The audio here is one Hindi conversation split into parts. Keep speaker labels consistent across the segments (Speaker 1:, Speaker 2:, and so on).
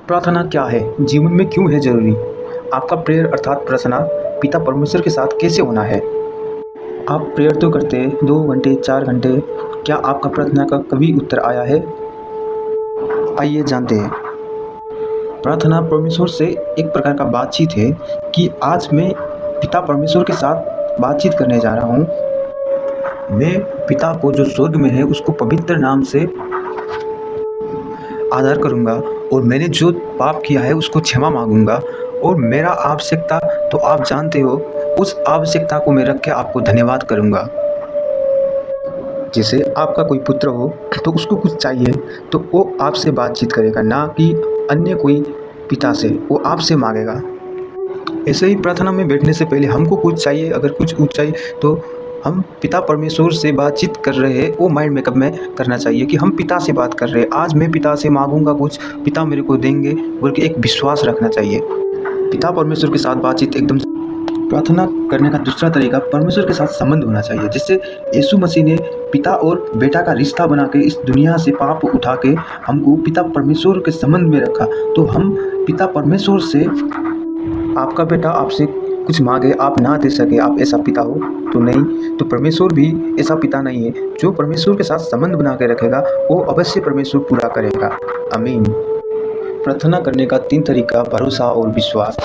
Speaker 1: प्रार्थना क्या है? जीवन में क्यों है ज़रूरी? आपका प्रेयर अर्थात प्रार्थना पिता परमेश्वर के साथ कैसे होना है? आप प्रेयर तो करते हैं 2 घंटे 4 घंटे, क्या आपका प्रार्थना का कभी उत्तर आया है? आइए जानते हैं। प्रार्थना परमेश्वर से एक प्रकार का बातचीत है कि आज मैं पिता परमेश्वर के साथ बातचीत करने जा रहा हूँ। मैं पिता को जो स्वर्ग में है उसको पवित्र नाम से आदर करूँगा और मैंने जो पाप किया है उसको क्षमा मांगूँगा और मेरा आवश्यकता तो आप जानते हो, उस आवश्यकता को मैं रख के आपको धन्यवाद करूँगा। जैसे आपका कोई पुत्र हो तो उसको कुछ चाहिए तो वो आपसे बातचीत करेगा, ना कि अन्य कोई पिता से, वो आपसे मांगेगा। ऐसे ही प्रार्थना में बैठने से पहले हमको कुछ चाहिए, अगर कुछ चाहिए तो हम पिता परमेश्वर से बातचीत कर रहे हैं, वो माइंड मेकअप में करना चाहिए कि हम पिता से बात कर रहे हैं। आज मैं पिता से मांगूंगा कुछ, पिता मेरे को देंगे, बल्कि एक विश्वास रखना चाहिए। पिता परमेश्वर के साथ बातचीत एकदम। प्रार्थना करने का दूसरा तरीका परमेश्वर के साथ संबंध होना चाहिए। जिससे यीशु मसीह ने पिता और बेटा का रिश्ता बना के इस दुनिया से पाप उठा के हमको पिता परमेश्वर के संबंध में रखा। तो हम पिता परमेश्वर से, आपका बेटा आपसे कुछ मांगे आप ना दे सके, आप ऐसा पिता हो तो नहीं, तो परमेश्वर भी ऐसा पिता नहीं है। जो परमेश्वर के साथ संबंध बना के रखेगा वो अवश्य परमेश्वर पूरा करेगा। आमीन। प्रार्थना करने का 3 तरीका: भरोसा और विश्वास।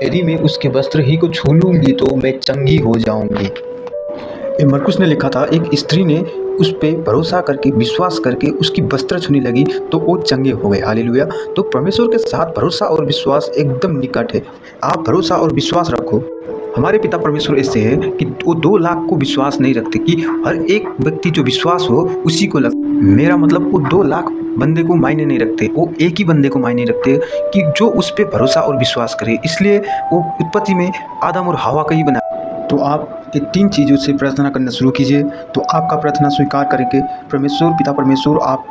Speaker 1: यदि मैं उसके वस्त्र ही को छू लूँगी तो मैं चंगी हो जाऊँगी। ये मरकुस ने लिखा था, एक स्त्री ने उस पे भरोसा करके, विश्वास करके उसकी वस्त्र छूने लगी तो वो चंगे हो गए। हालेलुया। तो परमेश्वर के साथ भरोसा और विश्वास एकदम निकट है। आप भरोसा और विश्वास रखो। हमारे पिता परमेश्वर ऐसे है कि वो 2 लाख को विश्वास नहीं रखते कि हर एक व्यक्ति जो विश्वास हो उसी को लग। मेरा मतलब वो 2 लाख बंदे को मायने नहीं रखते, वो एक ही बंदे को मायने रखते कि जो उस पर भरोसा और विश्वास करे। इसलिए वो उत्पत्ति में आदम और हवा का ही बना। तो आप ये 3 चीज़ों से प्रार्थना करना शुरू कीजिए तो आपका प्रार्थना स्वीकार करके परमेश्वर, पिता परमेश्वर आप